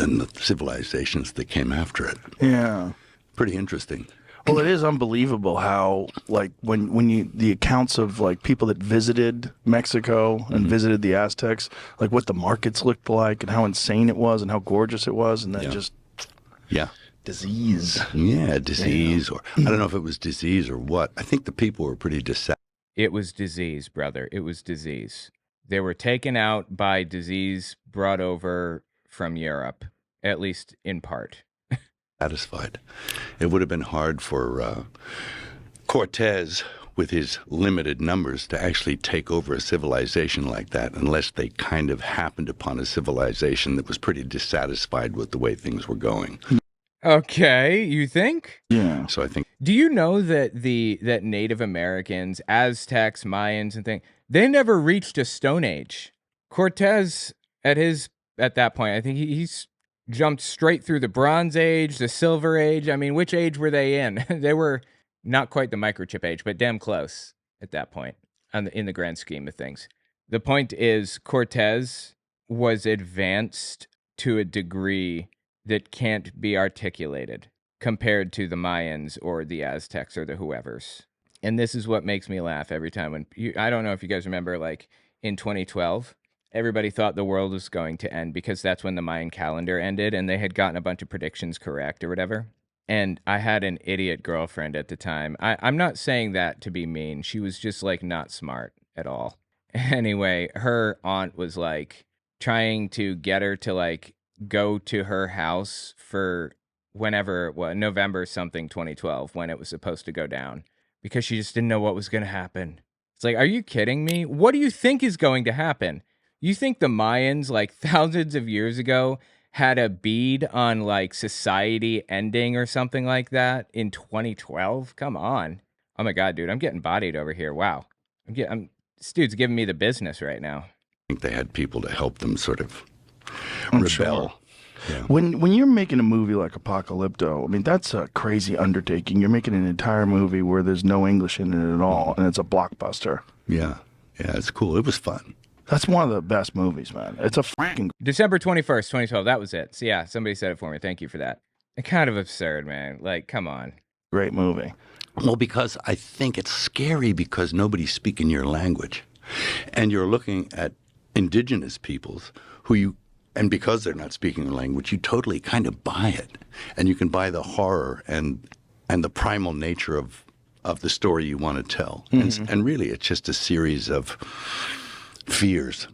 than the civilizations that came after it. Yeah. Pretty interesting. Well, it is unbelievable how, like, when you the accounts of like people that visited Mexico and visited the Aztecs, like what the markets looked like and how insane it was and how gorgeous it was, and then just disease. Yeah, disease, or I don't know if it was disease or what. I think the people were pretty dissatisfied. It was disease, brother. It was disease. They were taken out by disease brought over from Europe, at least in part. It would have been hard for Cortez, with his limited numbers, to actually take over a civilization like that unless they kind of happened upon a civilization that was pretty dissatisfied with the way things were going. Okay, you think? Yeah. So I think... Do you know that that Native Americans, Aztecs, Mayans, and things, they never reached a Stone Age. Cortez, at that point, I think he's jumped straight through the Bronze Age, the Silver Age. I mean, which age were they in? They were not quite the microchip age, but damn close at that point in the grand scheme of things. The point is, Cortez was advanced to a degree that can't be articulated compared to the Mayans or the Aztecs or the whoever's. And this is what makes me laugh every time when I don't know if you guys remember, like in 2012, everybody thought the world was going to end because that's when the Mayan calendar ended and they had gotten a bunch of predictions correct or whatever. And I had an idiot girlfriend at the time. I'm not saying that to be mean. She was just like not smart at all. Anyway, her aunt was like trying to get her to like go to her house for whenever, November something 2012, when it was supposed to go down, because she just didn't know what was going to happen. It's like, are you kidding me? What do you think is going to happen? You think the Mayans, like thousands of years ago, had a bead on like society ending or something like that in 2012? Come on. Oh my God, dude, I'm getting bodied over here. Wow. This dude's giving me the business right now. I think they had people to help them sort of I'm rebel. sure. Yeah. When you're making a movie like Apocalypto, I mean, that's a crazy undertaking. You're making an entire movie where there's no English in it at all, and it's a blockbuster. Yeah, it's cool. It was fun. That's one of the best movies, man. It's a fucking... December 21st, 2012, that was it. So yeah, somebody said it for me. Thank you for that. Kind of absurd, man. Like, come on. great movie. Well, because I think it's scary because nobody's speaking your language. And you're looking at indigenous peoples who you... And because they're not speaking the language, you totally kind of buy it. And you can buy the horror and the primal nature of the story you want to tell. Mm-hmm. And really, it's just a series of fears,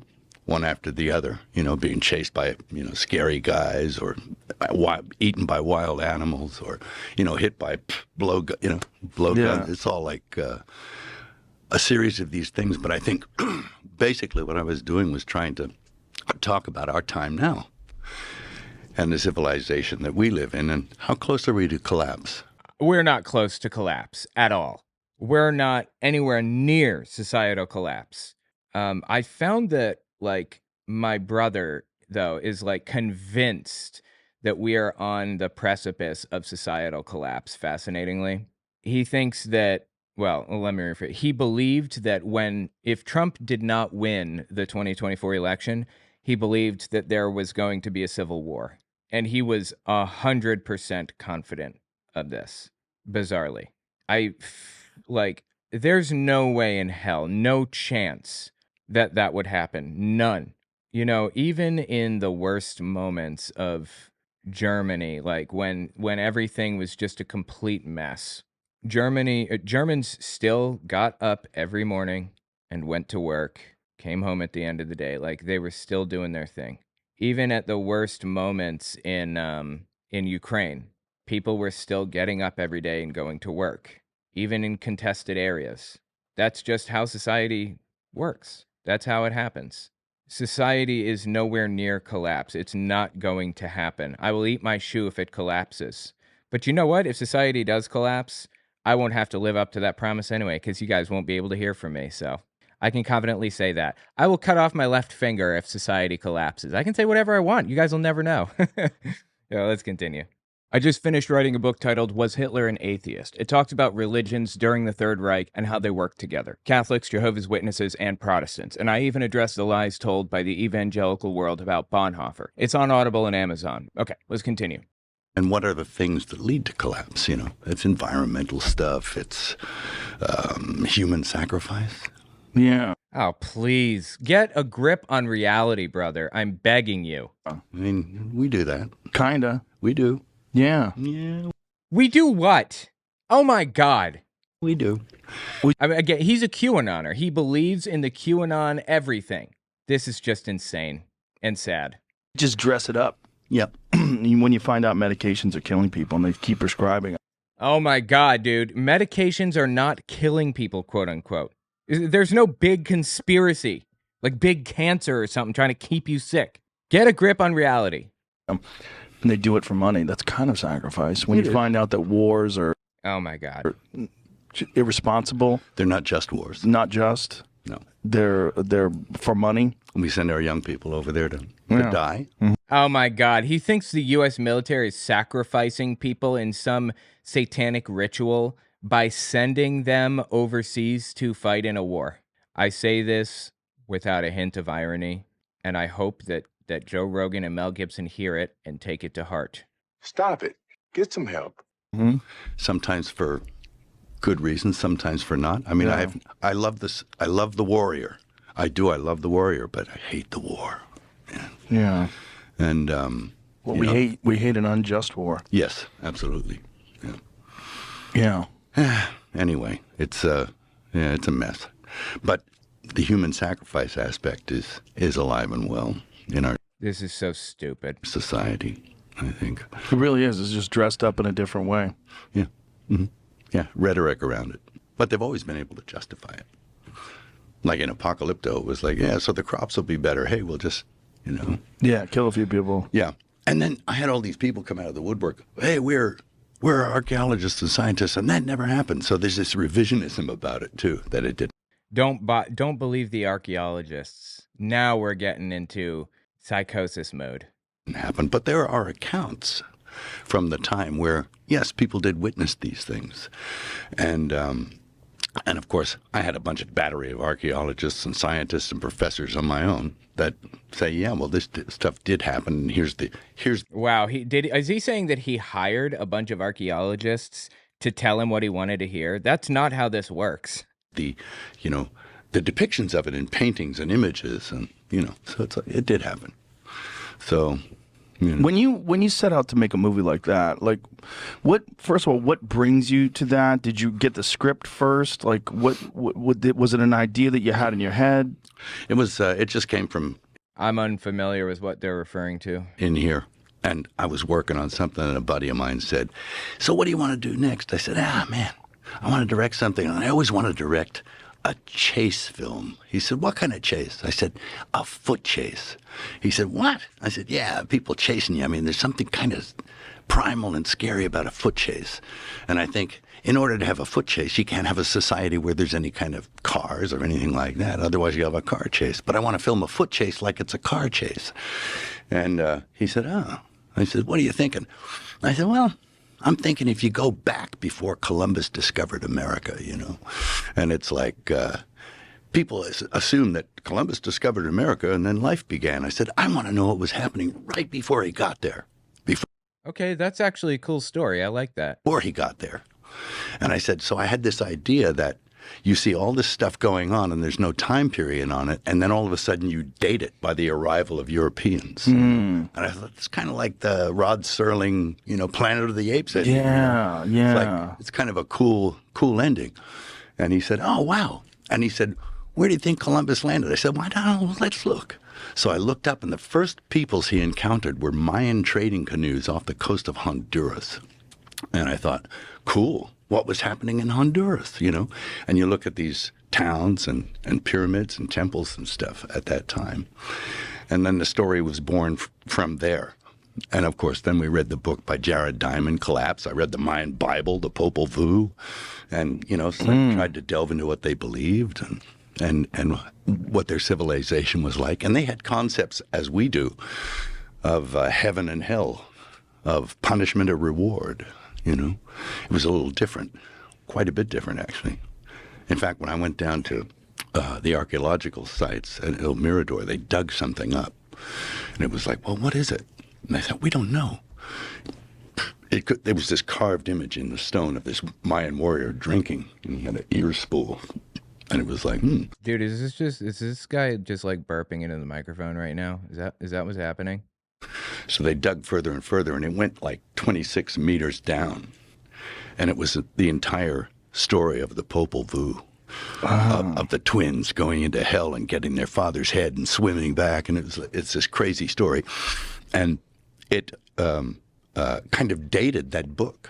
one after the other, being chased by, scary guys, or eaten by wild animals, or, hit by blow guns. It's all like a series of these things. But I think basically what I was doing was trying to talk about our time now and the civilization that we live in, and how close are we to collapse? We're not close to collapse at all. We're not anywhere near societal collapse. I found that, my brother, though, is, convinced that we are on the precipice of societal collapse, fascinatingly. He thinks that, well, let me rephrase. He believed that if Trump did not win the 2024 election, he believed that there was going to be a civil war. And he was 100% confident of this, bizarrely. There's no way in hell, no chance that would happen. None. Even in the worst moments of Germany, when everything was just a complete mess, Germans still got up every morning and went to work, came home at the end of the day. They were still doing their thing. Even at the worst moments in Ukraine, people were still getting up every day and going to work, even in contested areas. That's just how society works. That's how it happens. Society is nowhere near collapse. It's not going to happen. I will eat my shoe if it collapses. But you know what? If society does collapse, I won't have to live up to that promise anyway, because you guys won't be able to hear from me. So I can confidently say that. I will cut off my left finger if society collapses. I can say whatever I want. You guys will never know. Let's continue. I just finished writing a book titled Was Hitler an Atheist? It talks about religions during the Third Reich and how they work together. Catholics, Jehovah's Witnesses, and Protestants. And I even address the lies told by the evangelical world about Bonhoeffer. It's on Audible and Amazon. Okay, let's continue. And what are the things that lead to collapse? You know, it's environmental stuff. It's human sacrifice. Yeah. Oh, please. Get a grip on reality, brother. I'm begging you. I mean, we do that. Kinda. We do. Yeah. Yeah, We do what? Oh, my God. we do. I mean, again, he's a QAnoner. He believes in the QAnon everything. This is just insane and sad. Just dress it up. Yep. When you find out medications are killing people and they keep prescribing it. Oh, my God, dude. Medications are not killing people, quote unquote. There's no big conspiracy, like big cancer or something trying to keep you sick. Get a grip on reality. And they do it for money. That's kind of sacrifice. When you find out that wars are Oh, my God. irresponsible, They're not just wars. not just, No. they're for money. We send our young people over there to Yeah. die. Oh, my God. He thinks the U.S. military is sacrificing people in some satanic ritual by sending them overseas to fight in a war. I say this without a hint of irony, and I hope that Joe Rogan and Mel Gibson hear it and take it to heart. Stop it. Get some help. Sometimes for good reasons, sometimes for not. I mean, Yeah. I love this. I love the warrior. I do. I love the warrior, but I hate the war. Yeah. And Well, you we know, hate an unjust war. Yes, absolutely. Yeah. Anyway, it's a mess. But the human sacrifice aspect is alive and well in our This is so stupid. society, I think. It really is. It's just dressed up in a different way. Yeah. Yeah, rhetoric around it. But they've always been able to justify it. Like in Apocalypto, it was like, yeah, so the crops will be better. Hey, we'll just, you know. Yeah, kill a few people. Yeah. And then I had all these people come out of the woodwork. Hey, we're archaeologists and scientists, and that never happened. So there's this revisionism about it, too, that it didn't Don't believe the archaeologists. Now we're getting into psychosis mode. happen. But there are accounts from the time where, yes, people did witness these things. And of course, I had a battery of archaeologists and scientists and professors on my own that say, yeah, well, this stuff did happen. And here's Wow, is he saying that he hired a bunch of archaeologists to tell him what he wanted to hear? That's not how this works. the depictions of it in paintings and images, and so it's like, it did happen. So When you set out to make a movie like that, like, first of all, what brings you to that? Did you get the script first? Like, what was it an idea that you had in your head? it was it just came from I'm unfamiliar with what they're referring to. in here. And I was working on something, and a buddy of mine said, so what do you want to do next? I said, man, I want to direct something, and I always want to direct a chase film. He said, what kind of chase? I said, a foot chase. He said, what? I said, yeah, people chasing you. I mean, there's something kind of primal and scary about a foot chase. And I think in order to have a foot chase, you can't have a society where there's any kind of cars or anything like that. Otherwise, you have a car chase. But I want to film a foot chase like it's a car chase. And he said, oh. I said, what are you thinking? I said, well, I'm thinking if you go back before Columbus discovered America, and it's like people assume that Columbus discovered America and then life began. I said, I want to know what was happening right before he got there, Okay, that's actually a cool story. I like that. before he got there. And I said, so I had this idea that you see all this stuff going on and there's no time period on it, and then all of a sudden you date it by the arrival of Europeans. And I thought it's kind of like the Rod Serling, Planet of the Apes ending. Yeah, yeah. It's kind of a cool ending. And he said, oh, wow. And he said, where do you think Columbus landed? I said, why not? Let's look. So I looked up, and the first peoples he encountered were Mayan trading canoes off the coast of Honduras. And I thought, cool. What was happening in Honduras, And you look at these towns and pyramids and temples and stuff at that time. And then the story was born from there. And, of course, then we read the book by Jared Diamond, Collapse. I read the Mayan Bible, the Popol Vuh, and, tried to delve into what they believed and what their civilization was like. And they had concepts, as we do, of heaven and hell. of punishment or reward, you know. It was a little different, quite a bit different, actually. In fact, when I went down to the archaeological sites at El Mirador, they dug something up. And it was like, well, what is it? And I thought, we don't know. There was this carved image in the stone of this Mayan warrior drinking, and he had an ear spool. And it was like, Dude, is this guy just like burping into the microphone right now? Is that what's happening? So they dug further and further, and it went like 26 meters down. And it was the entire story of the Popol Vuh, of the twins going into hell and getting their father's head and swimming back. And it's this crazy story. And it kind of dated that book,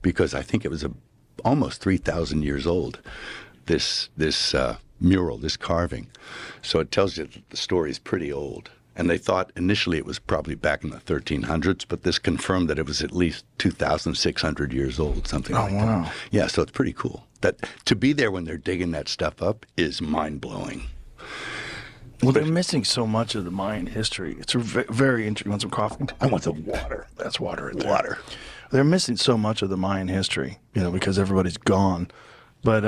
because I think it was almost 3,000 years old, this mural, this carving. So it tells you that the story is pretty old. And they thought initially it was probably back in the 1300s, but this confirmed that it was at least 2,600 years old, something like that. Yeah, so it's pretty cool. That to be there when they're digging that stuff up is mind-blowing. Well, they're missing so much of the Mayan history. It's very interesting. You want some coffee? I want some water. That's water right there. Water. They're missing so much of the Mayan history, you know, because everybody's gone. But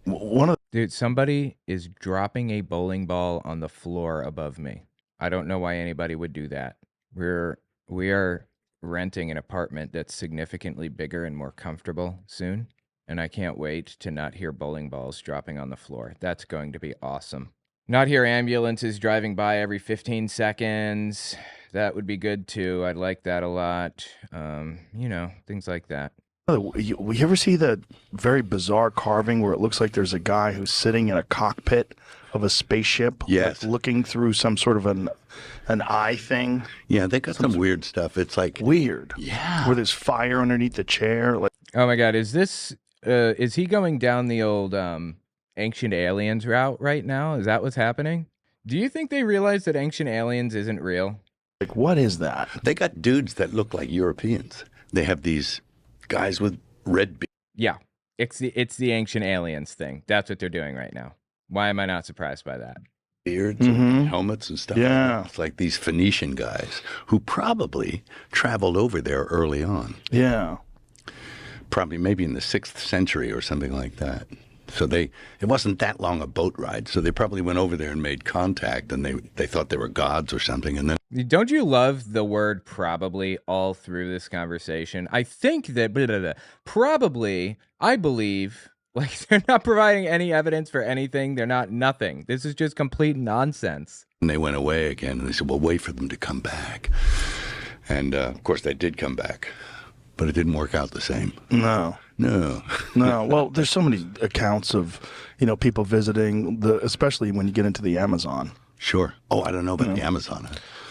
one of Dude, somebody is dropping a bowling ball on the floor above me. I don't know why anybody would do that. We are renting an apartment that's significantly bigger and more comfortable soon, and I can't wait to not hear bowling balls dropping on the floor. That's going to be awesome. Not hear ambulances driving by every 15 seconds. That would be good too. I'd like that a lot. You know, things like that. you ever see that very bizarre carving where it looks like there's a guy who's sitting in a cockpit of a spaceship, yes, like looking through some sort of an eye thing? Yeah, they got some weird stuff. It's like weird. Yeah, where there's fire underneath the chair. Like, oh my God, is he going down the old Ancient Aliens route right now? Is that what's happening? Do you think they realize that Ancient Aliens isn't real? Like, what is that? They got dudes that look like Europeans. They have these guys with red beards. Yeah, it's the Ancient Aliens thing. That's what they're doing right now. Why am I not surprised by that? Beards and helmets and stuff. Yeah. Like that. It's like these Phoenician guys who probably traveled over there early on. Yeah. Probably maybe in the 6th century or something like that. So it wasn't that long a boat ride. So they probably went over there and made contact, and they thought they were gods or something. And then, don't you love the word probably all through this conversation? I think that probably, I believe, like, they're not providing any evidence for anything. They're not nothing. This is just complete nonsense. And they went away again, and they said, well, wait for them to come back. And of course they did come back, but it didn't work out the same. No. Well, there's so many accounts of, people visiting, especially when you get into the Amazon. Sure. Oh, I don't know about the Amazon.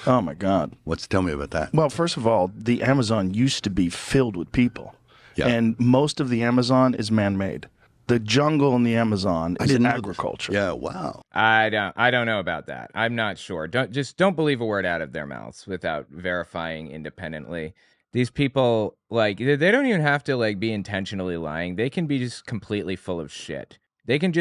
Oh, my God. Tell me about that. Well, first of all, the Amazon used to be filled with people. Yeah. And most of the Amazon is man-made. The jungle in the Amazon is agriculture. Yeah, wow. I don't know about that. I'm not sure. Don't believe a word out of their mouths without verifying independently. These people, like, they don't even have to, like, be intentionally lying. They can be just completely full of shit. They can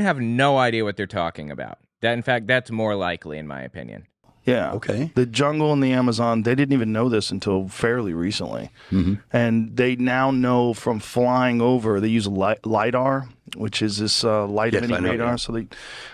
have no idea what they're talking about. In fact, that's more likely, in my opinion. Yeah. Okay. The jungle in the Amazon, they didn't even know this until fairly recently. Mm-hmm. And they now know from flying over, they use LiDAR, which is this light-emitting radar. Yeah.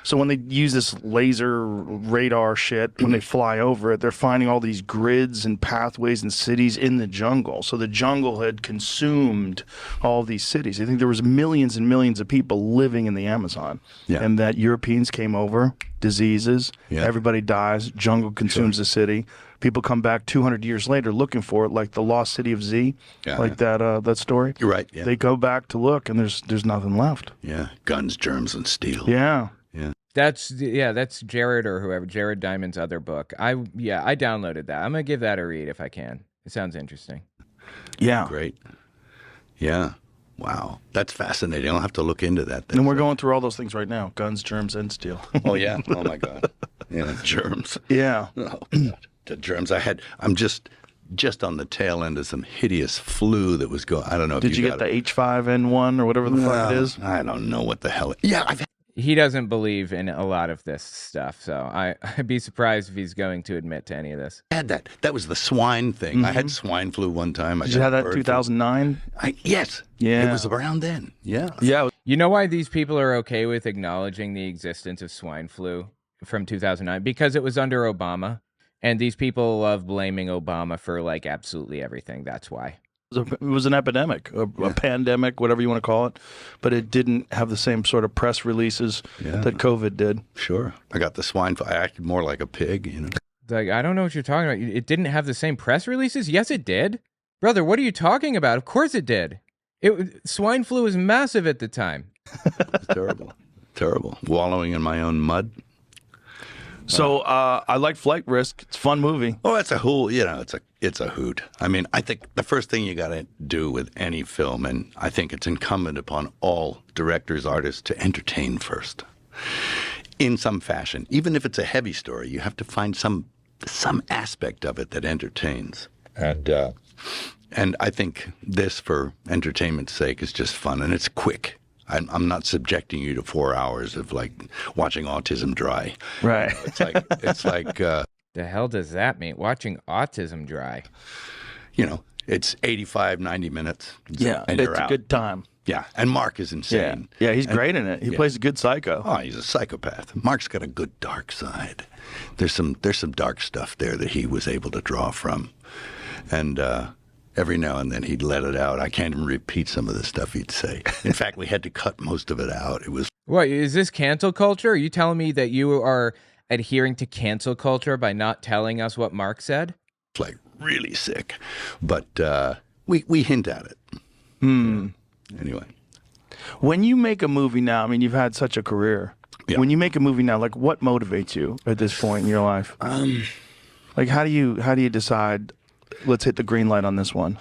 So when they use this laser radar shit, when they fly over it, they're finding all these grids and pathways and cities in the jungle. So the jungle had consumed all these cities. I think there was millions and millions of people living in the Amazon. Yeah. And that Europeans came over, diseases, everybody dies, jungle consumes the city. People come back 200 years later looking for it, like the lost city of Z, that story. You're right. Yeah. They go back to look, and there's nothing left. Yeah, guns, germs, and steel. Yeah. That's Jared or whoever, Jared Diamond's other book. I downloaded that. I'm gonna give that a read if I can. It sounds interesting. Yeah. Great. Yeah. Wow, that's fascinating. I'll have to look into that then. And we're going through all those things right now: guns, germs, and steel. Oh yeah. Oh my God. Yeah, germs. Yeah. Oh God. The germs. I'm just on the tail end of some hideous flu that was going. I don't know if Did you get the H5N1 or whatever the fuck it is? I don't know what the hell. Yeah, He doesn't believe in a lot of this stuff, so I'd be surprised if he's going to admit to any of this. I had that. That was the swine thing. I had swine flu one time. Did you have that in 2009? Yes. Yeah. It was around then. Yeah. Yeah. You know why these people are okay with acknowledging the existence of swine flu from 2009? Because it was under Obama, and these people love blaming Obama for like absolutely everything. That's why. It was an epidemic, a pandemic, whatever you want to call it, but it didn't have the same sort of press releases that COVID did. Sure. I got the swine flu. I acted more like a pig, you know. Like, I don't know what you're talking about. It didn't have the same press releases? Yes, it did. Brother, what are you talking about? Of course it did. Swine flu was massive at the time. It's terrible. Terrible. Wallowing in my own mud. So I like Flight Risk. It's a fun movie. Oh, it's a hoot. You know, it's a hoot. I mean, I think the first thing you got to do with any film, and I think it's incumbent upon all directors, artists to entertain first, in some fashion. Even if it's a heavy story, you have to find some aspect of it that entertains. And I think this, for entertainment's sake, is just fun, and it's quick. I'm not subjecting you to 4 hours of like watching Autism Dry. Right. It's like The hell does that mean? Watching Autism Dry. You know, it's 85, 90 minutes. Yeah, and it's you're a out. good time. Yeah, and Mark is insane. Yeah, he's great in it. He plays a good psycho. Oh, he's a psychopath. Mark's got a good dark side. There's some dark stuff there that he was able to draw from, and every now and then he'd let it out. I can't even repeat some of the stuff he'd say. In fact, we had to cut most of it out. It was What, is this cancel culture? Are you telling me that you are adhering to cancel culture by not telling us what Mark said? like really sick, but we hint at it. Anyway, When you make a movie now, I mean, you've had such a career. Yeah. When you make a movie now, like what motivates you at this point in your life? Like how do you decide? Let's hit the green light on this one.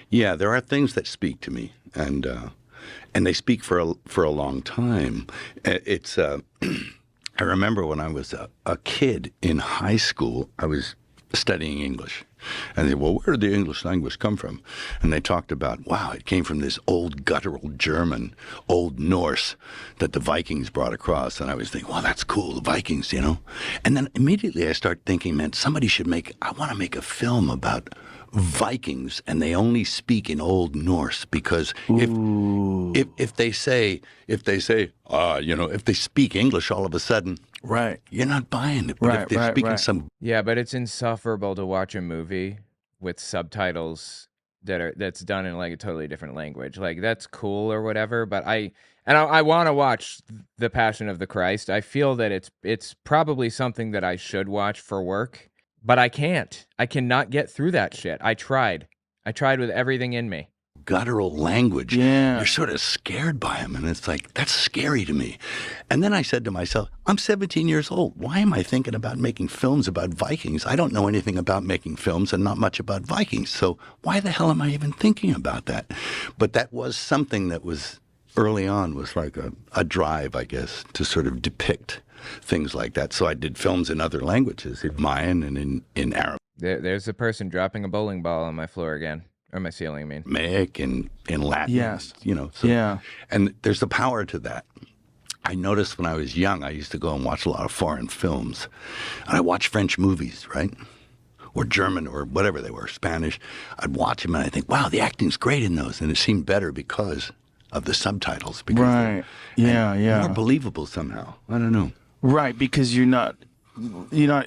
yeah, there are things that speak to me, and they speak for a long time. It's I remember when I was a kid in high school, I was studying English. And they said, well, where did the English language come from? And they talked about, wow, it came from this old guttural German, Old Norse that the Vikings brought across. And I was thinking, wow, that's cool, the Vikings, you know? And then immediately I start thinking, man, somebody should I want to make a film about Vikings, and they only speak in Old Norse, because if they say, if they speak English all of a sudden, Right. you're not buying it. But if they're speaking some Yeah, but it's insufferable to watch a movie with subtitles that's done in like a totally different language. Like that's cool or whatever, but I want to watch The Passion of the Christ. I feel that it's probably something that I should watch for work, but I can't. I cannot get through that shit. I tried with everything in me. guttural language, Yeah. you're sort of scared by him. And it's like, that's scary to me. And then I said to myself, I'm 17 years old. Why am I thinking about making films about Vikings? I don't know anything about making films and not much about Vikings. So why the hell am I even thinking about that? But that was something that was early on, was like a drive, I guess, to sort of depict things like that. So I did films in other languages, in Mayan and in There's a person dropping a bowling ball on my floor again. Or my ceiling, I mean. Aramaic and in Latin. Yes. You know. So, Yeah. And there's a power to that. I noticed when I was young, I used to go and watch a lot of foreign films. And I watched French movies, right? Or German or whatever they were, Spanish. I'd watch them and I think, wow, the acting's great in those. And it seemed better because of the subtitles. Because Right. Yeah, yeah. more believable somehow. I don't know. Right, because you're not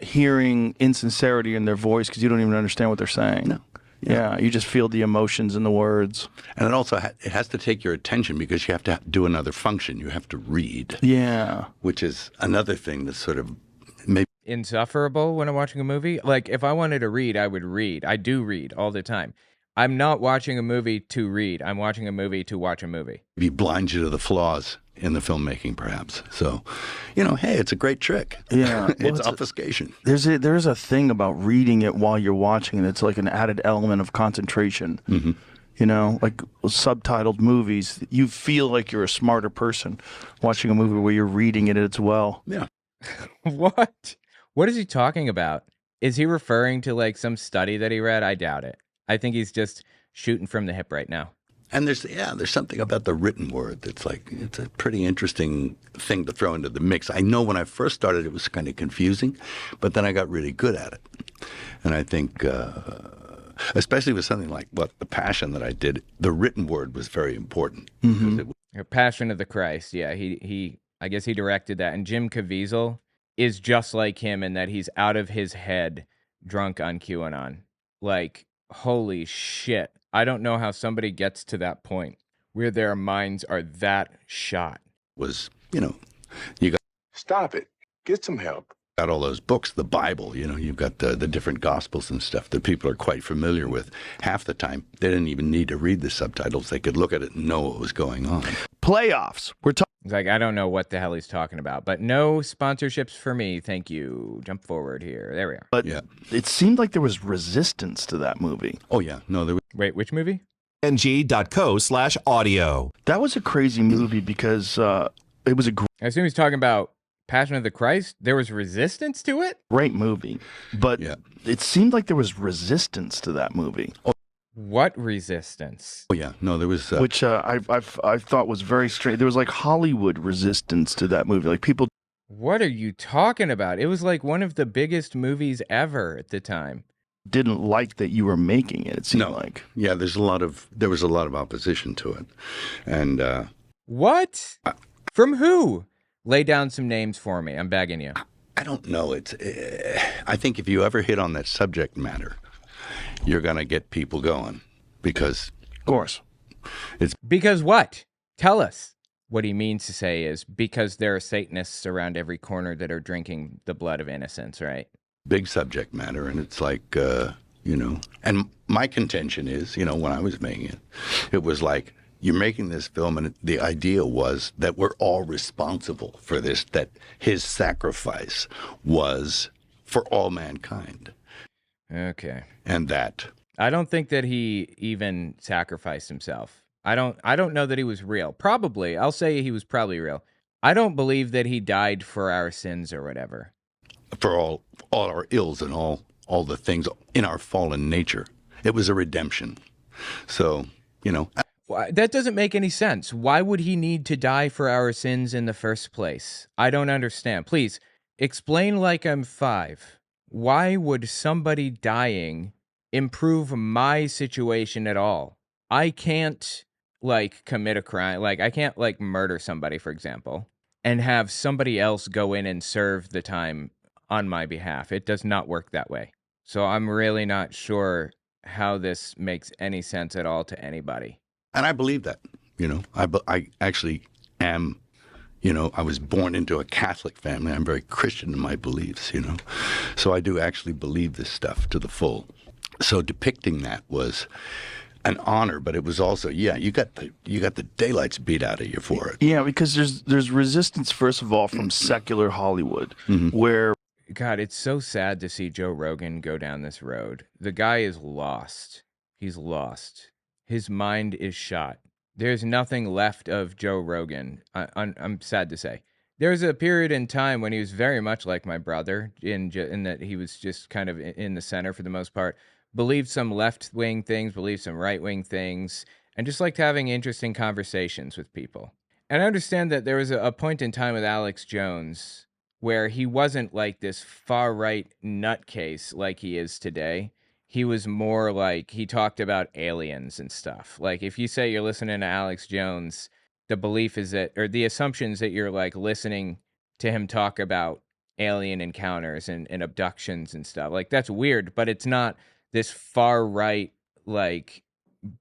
hearing insincerity in their voice because you don't even understand what they're saying. No. Yeah, you just feel the emotions in the words. And it also it has to take your attention because you have to do another function. You have to read, Yeah. which is another thing that's sort of maybe. Insufferable when I'm watching a movie. Like, if I wanted to read, I would read. I do read all the time. I'm not watching a movie to read. I'm watching a movie to watch a movie. Blinds you to the flaws in the filmmaking, perhaps. So, hey, it's a great trick. Yeah. It's obfuscation. There's a thing about reading it while you're watching it. It's like an added element of concentration. Mm-hmm. Like subtitled movies, you feel like you're a smarter person watching a movie where you're reading it as well. Yeah. What? What is he talking about? Is he referring to like some study that he read? I doubt it. I think he's just shooting from the hip right now. And there's something about the written word that's like, it's a pretty interesting thing to throw into the mix. I know when I first started it was kind of confusing, but then I got really good at it. And I think, especially with something like The Passion that I did, the written word was very important. Mm-hmm. Passion of the Christ. Yeah, I guess he directed that. And Jim Caviezel is just like him in that he's out of his head, drunk on QAnon. Like, holy shit. I don't know how somebody gets to that point where their minds are that shot. Was, you Stop it. Get some help. got all those books, the Bible, you've got the different gospels and stuff that people are quite familiar with. Half the time, they didn't even need to read the subtitles. They could look at it and know what was going on. Playoffs. It's like, I don't know what the hell he's talking about, but no sponsorships for me. Thank you. Jump forward here. There we are. But it seemed like there was resistance to that movie. Oh, yeah. No, there was. Wait, which movie? ng.co/audio. That was a crazy movie because it was a I assume he's talking about Passion of the Christ. There was resistance to it? great movie, but it seemed like there was resistance to that movie. What resistance? Oh, yeah. No, there was. Which I thought was very strange. There was like Hollywood resistance to that movie. Like people. What are you talking about? It was like one of the biggest movies ever at the time. Didn't like that you were making it. It seemed like. Yeah, there was a lot of opposition to it, and what? From who? Lay down some names for me. I'm begging you. I don't know. I think if you ever hit on that subject matter, you're gonna get people going because, of course, it's because what? Tell us. What he means to say is because there are Satanists around every corner that are drinking the blood of innocents, right? big subject matter, and it's like, and my contention is, when I was making it, it was like, you're making this film, and the idea was that we're all responsible for this, that his sacrifice was for all mankind. Okay. And that. I don't think that he even sacrificed himself. I don't know that he was real. Probably. I'll say he was probably real. I don't believe that he died for our sins or whatever. For all our ills and all the things in our fallen nature. It was a redemption. So, That doesn't make any sense. Why would he need to die for our sins in the first place? I don't understand. Please, explain like I'm 5. Why would somebody dying improve my situation at all? I can't, commit a crime. I can't, murder somebody, for example, and have somebody else go in and serve the time on my behalf. It does not work that way. So I'm really not sure how this makes any sense at all to anybody. And I believe that, I actually am, I was born into a Catholic family. I'm very Christian in my beliefs, So I do actually believe this stuff to the full. So depicting that was an honor, but it was also, you got the daylights beat out of you for it. Yeah, because there's resistance, first of all, from secular Hollywood, where... God, it's so sad to see Joe Rogan go down this road. The guy is lost. He's lost. His mind is shot. There's nothing left of Joe Rogan. I'm sad to say. There was a period in time when he was very much like my brother, in that he was just kind of in the center for the most part. Believed some left-wing things, believed some right-wing things, and just liked having interesting conversations with people. And I understand that there was a point in time with Alex Jones where he wasn't like this far-right nutcase like he is today. He was more like, he talked about aliens and stuff. Like, if you say you're listening to Alex Jones, the belief is that, or the assumptions that you're listening to him talk about alien encounters and abductions and stuff. That's weird, but it's not this far-right,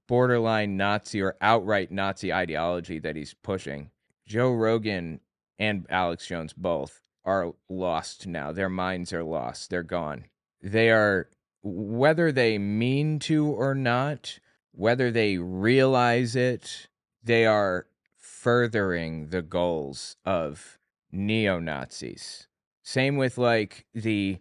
borderline Nazi or outright Nazi ideology that he's pushing. Joe Rogan and Alex Jones both are lost now. Their minds are lost. They're gone. They are, whether they mean to or not, whether they realize it, they are furthering the goals of neo-Nazis. Same with the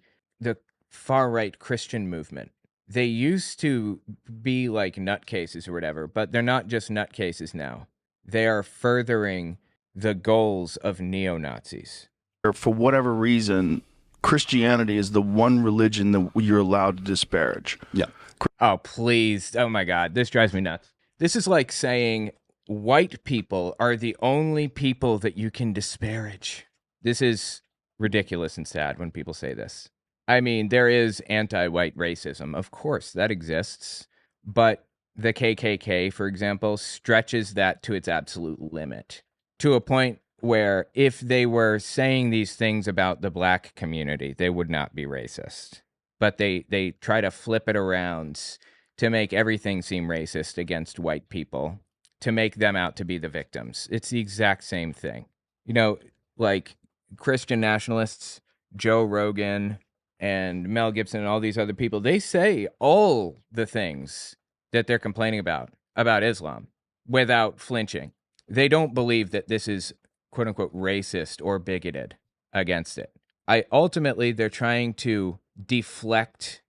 far-right Christian movement. They used to be nutcases or whatever, but they're not just nutcases now. They are furthering the goals of neo-Nazis. For whatever reason, Christianity is the one religion that you're allowed to disparage. Yeah. Oh, please. Oh, my God. This drives me nuts. This is like saying white people are the only people that you can disparage. This is ridiculous and sad when people say this. I mean, there is anti-white racism. Of course, that exists. But the KKK, for example, stretches that to its absolute limit, to a point where if they were saying these things about the black community, they would not be racist. But they try to flip it around to make everything seem racist against white people, to make them out to be the victims. It's the exact same thing. You know, like Christian nationalists, Joe Rogan and Mel Gibson and all these other people, they say all the things that they're complaining about Islam without flinching. They don't believe that this is quote unquote racist or bigoted against it. Ultimately, they're trying to deflect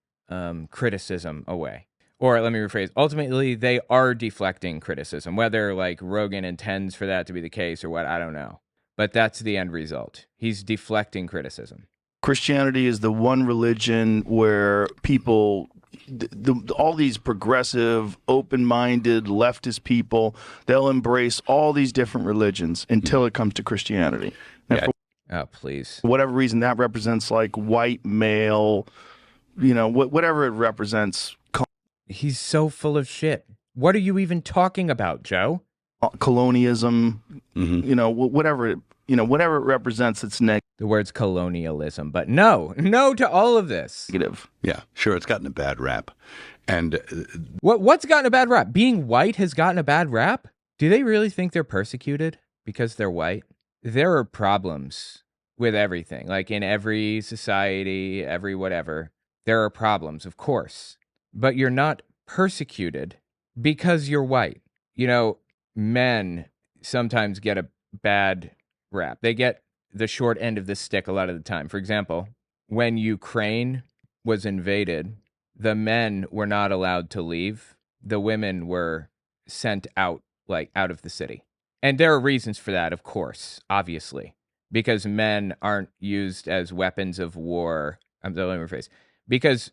criticism away. Or let me rephrase, ultimately, they are deflecting criticism. Whether like Rogan intends for that to be the case or what, I don't know. But that's the end result. He's deflecting criticism. Christianity is the one religion where people, all these progressive, open-minded, leftist people, they'll embrace all these different religions until it comes to Christianity. And Oh, please. for whatever reason, that represents like white male, you know, whatever it represents. He's so full of shit. What are you even talking about, Joe? Colonialism, you know, whatever it represents, it's The word's colonialism, but no to all of this. negative. Yeah, sure, it's gotten a bad rap. And What's gotten a bad rap? Being white has gotten a bad rap? Do they really think they're persecuted because they're white? There are problems with everything. Like in every society, every whatever, there are problems, of course. But you're not persecuted because you're white. You know, men sometimes get a bad rap. They get the short end of the stick a lot of the time. For example, when Ukraine was invaded, the men were not allowed to leave. The women were sent out, like out of the city. And there are reasons for that, of course, obviously, because men aren't used as weapons of war. Let me rephrase. Because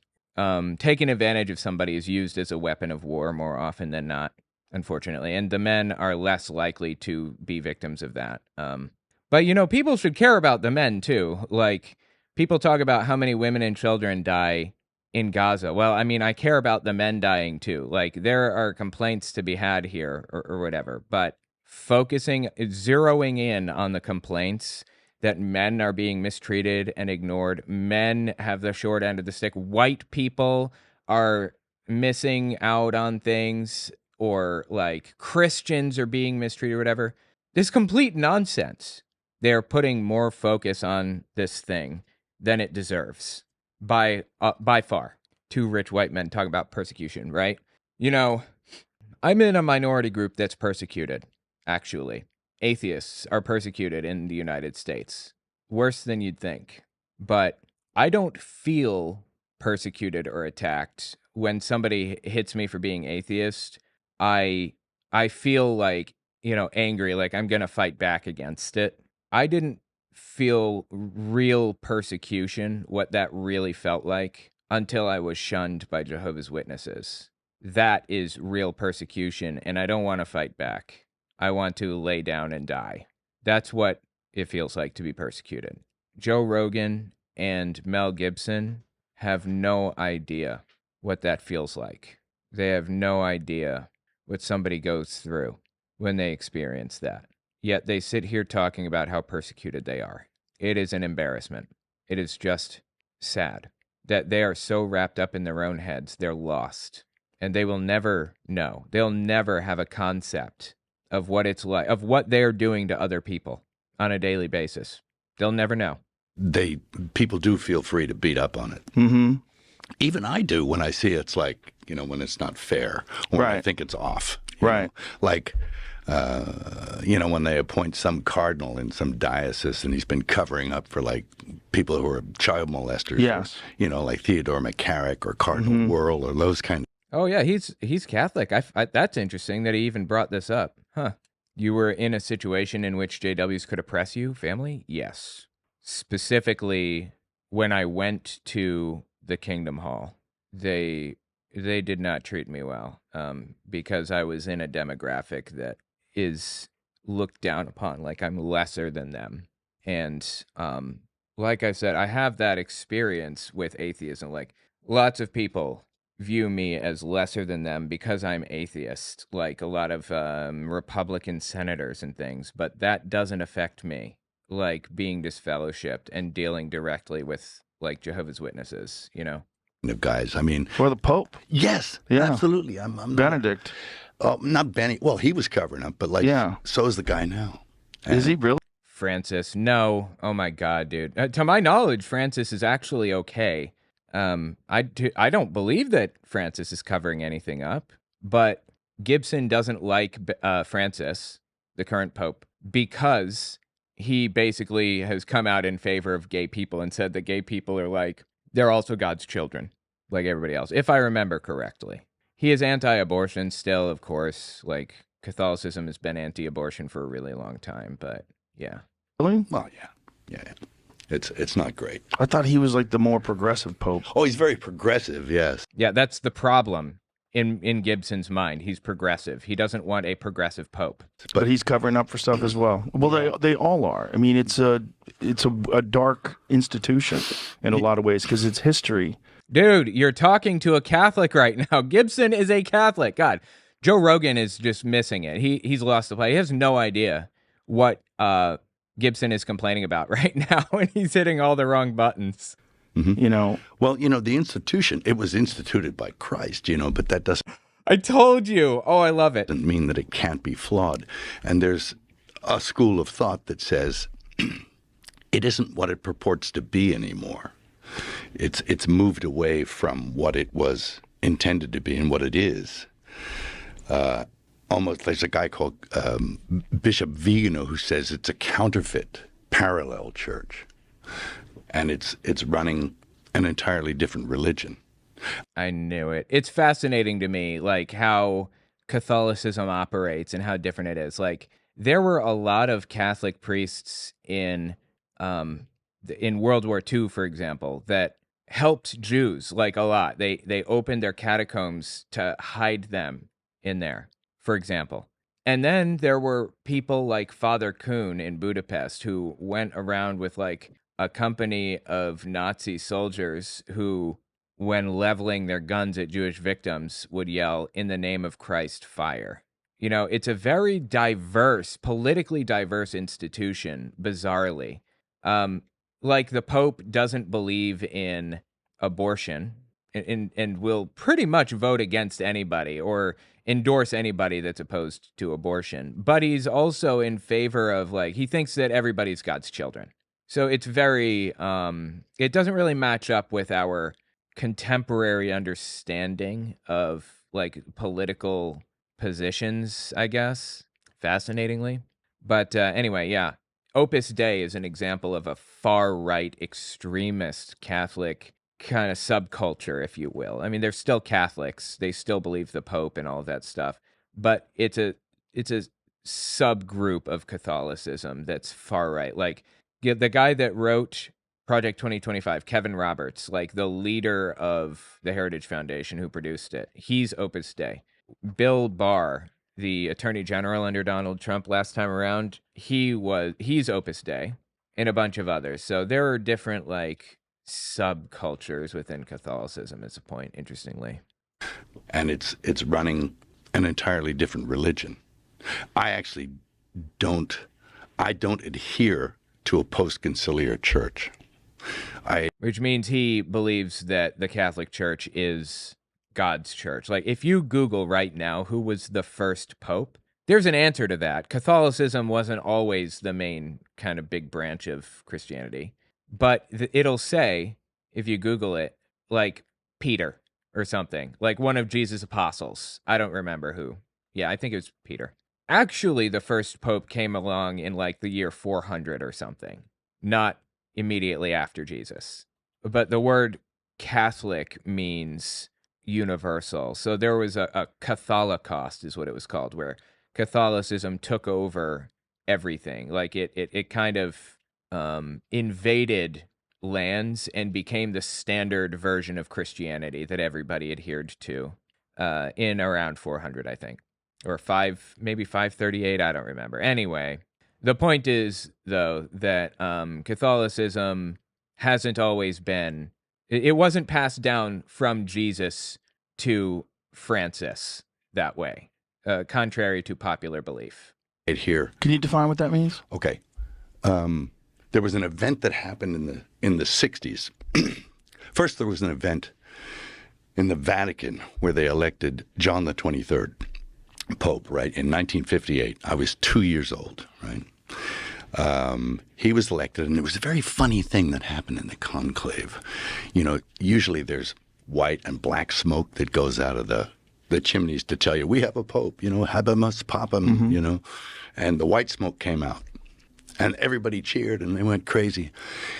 taking advantage of somebody is used as a weapon of war more often than not, unfortunately. And the men are less likely to be victims of that. But, you know, people should care about the men, too. Like, people talk about how many women and children die in Gaza. Well, I mean, I care about the men dying, too. Like, there are complaints to be had here or whatever. But zeroing in on the complaints that men are being mistreated and ignored, men have the short end of the stick, white people are missing out on things, or like Christians are being mistreated or whatever. This is complete nonsense. They're putting more focus on this thing than it deserves by far. Two rich white men talking about persecution, right? You know, I'm in a minority group that's persecuted, actually. Atheists are persecuted in the United States. Worse than you'd think. But I don't feel persecuted or attacked. When somebody hits me for being atheist, I feel like, you know, angry, like I'm going to fight back against it. I didn't feel real persecution, what that really felt like, until I was shunned by Jehovah's Witnesses. That is real persecution, and I don't want to fight back. I want to lay down and die. That's what it feels like to be persecuted. Joe Rogan and Mel Gibson have no idea what that feels like. They have no idea what somebody goes through when they experience that. Yet they sit here talking about how persecuted they are. It is an embarrassment. It is just sad that they are so wrapped up in their own heads, they're lost. And they will never know. They'll never have a concept of what it's like, of what they're doing to other people on a daily basis. They'll never know. people do feel free to beat up on it. Mm-hmm. Even I do when I see it's like, when it's not fair, when I think it's off. you know. Like, when they appoint some cardinal in some diocese and he's been covering up for like people who are child molesters. Yes. Or, like Theodore McCarrick or Cardinal Wuerl or those kind of. Oh yeah, he's Catholic. That's interesting that he even brought this up. Huh. You were in a situation in which JWs could oppress you, family? Yes. Specifically, when I went to the Kingdom Hall, they did not treat me well, because I was in a demographic that is looked down upon, like I'm lesser than them. And like I said, I have that experience with atheism. Like lots of people view me as lesser than them because I'm atheist, like a lot of Republican senators and things, but that doesn't affect me, like being disfellowshipped and dealing directly with like Jehovah's Witnesses, you know? Guys. I mean, Or the Pope. yes, Yeah. absolutely. I'm not, Benedict. not Benny. Well, he was covering up, but like, Yeah. so is the guy now. Is he really? Francis, no. Oh my God, dude. To my knowledge, Francis is actually okay. I don't believe that Francis is covering anything up, but Gibson doesn't like Francis, the current pope, because he basically has come out in favor of gay people and said that gay people are like, they're also God's children, like everybody else, if I remember correctly. He is anti-abortion still, of course. Like Catholicism has been anti-abortion for a really long time, but yeah. Really? Well, yeah. It's not great. I thought he was like the more progressive Pope. Oh, he's very progressive. Yes. Yeah, that's the problem in Gibson's mind. He's progressive. He doesn't want a progressive pope. But he's covering up for stuff as well. Well, they all are. I mean, it's a dark institution in a lot of ways because it's history. Dude, you're talking to a Catholic right now. Gibson is a Catholic. God, Joe Rogan is just missing it. He's lost the play. He has no idea what Gibson is complaining about right now, and he's hitting all the wrong buttons. Mm-hmm. You know. Well, the institution, it was instituted by Christ, but that doesn't I told you. Oh, I love it. mean that it can't be flawed. And there's a school of thought that says it isn't what it purports to be anymore. It's moved away from what it was intended to be and what it is. Almost, there's a guy called Bishop Vigano who says it's a counterfeit parallel church, and it's running an entirely different religion. I knew it. It's fascinating to me, like how Catholicism operates and how different it is. Like there were a lot of Catholic priests in World War II, for example, that helped Jews like a lot. They opened their catacombs to hide them in there, for example. And then there were people like Father Kuhn in Budapest who went around with like a company of Nazi soldiers who, when leveling their guns at Jewish victims, would yell, "In the name of Christ, fire." It's a very diverse, politically diverse institution, bizarrely. Like the Pope doesn't believe in abortion and will pretty much vote against anybody or endorse anybody that's opposed to abortion. But he's also in favor of, like, he thinks that everybody's God's children. So it's very, it doesn't really match up with our contemporary understanding of, like, political positions, I guess, fascinatingly. But anyway, yeah. Opus Dei is an example of a far-right extremist Catholic kind of subculture, if you will. I mean, they're still Catholics. They still believe the Pope and all of that stuff. But it's a subgroup of Catholicism that's far-right. Like, the guy that wrote Project 2025, Kevin Roberts, like the leader of the Heritage Foundation who produced it, he's Opus Dei. Bill Barr, the Attorney General under Donald Trump last time around, he's Opus Dei, and a bunch of others. So there are different like subcultures within Catholicism, is the point, interestingly. And it's running an entirely different religion. I actually don't adhere to a post-conciliar church. Which means he believes that the Catholic Church is God's church. Like, if you Google right now who was the first pope, there's an answer to that. Catholicism wasn't always the main kind of big branch of Christianity. But it'll say, if you Google it, like Peter or something, like one of Jesus' apostles. I don't remember who. Yeah, I think it was Peter. Actually, the first pope came along in like the year 400 or something, not immediately after Jesus. But the word Catholic means universal. So there was a Catholicost is what it was called, where Catholicism took over everything. Like it kind of invaded lands and became the standard version of Christianity that everybody adhered to in around 400, I think, or maybe 538. I don't remember. Anyway, the point is, though, that Catholicism hasn't always been. It wasn't passed down from Jesus to Francis that way, contrary to popular belief. Right here. Can you define what that means? Okay. There was an event that happened in the 60s. First, there was an event in the Vatican where they elected John the 23rd Pope, right, in 1958. I was 2 years old, right? He was elected, and it was a very funny thing that happened in the conclave. You know, usually there's white and black smoke that goes out of the chimneys to tell you, we have a pope, you know, habemus papam, you know. And the white smoke came out, and everybody cheered, and they went crazy.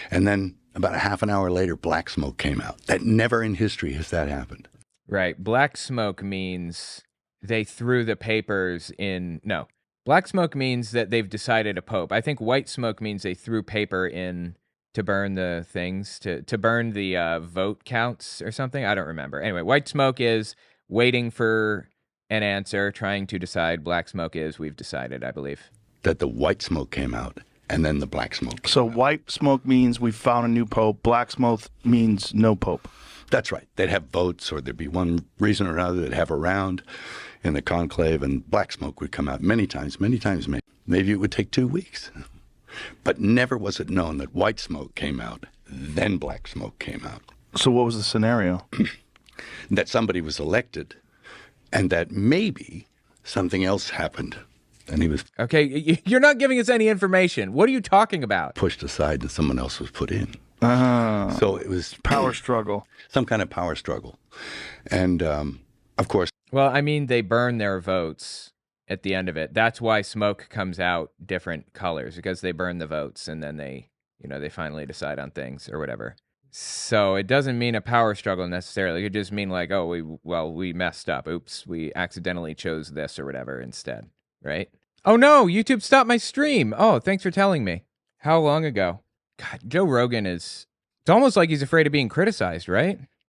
And then about a half an hour later, black smoke came out. That never in history has that happened. Right. Black smoke means they threw the papers in. No. Black smoke means that they've decided a pope. I think white smoke means they threw paper in to burn the things, to burn the vote counts or something. I don't remember. Anyway, white smoke is waiting for an answer, trying to decide. Black smoke is we've decided, I believe. That the white smoke came out, and then the black smoke came So out. white smoke means we found a new pope. Black smoke means no pope. That's right. They'd have votes, or there'd be one reason or another they'd have a round in the conclave, and black smoke would come out many times. Maybe it would take 2 weeks. But never was it known that white smoke came out, then black smoke came out. So what was the scenario? That somebody was elected, and that maybe something else happened, and he was Okay, you're not giving us any information. What are you talking about? pushed aside and someone else was put in. Ah, So it was power struggle. some kind of power struggle. And, of course, Well, I mean, they burn their votes at the end of it. That's why smoke comes out different colors, because they burn the votes and then they finally decide on things or whatever. So it doesn't mean a power struggle necessarily. It could just mean like, oh, we messed up. Oops, we accidentally chose this or whatever instead, right? Oh no, YouTube stopped my stream. Oh, thanks for telling me. How long ago? God, Joe Rogan it's almost like he's afraid of being criticized, right?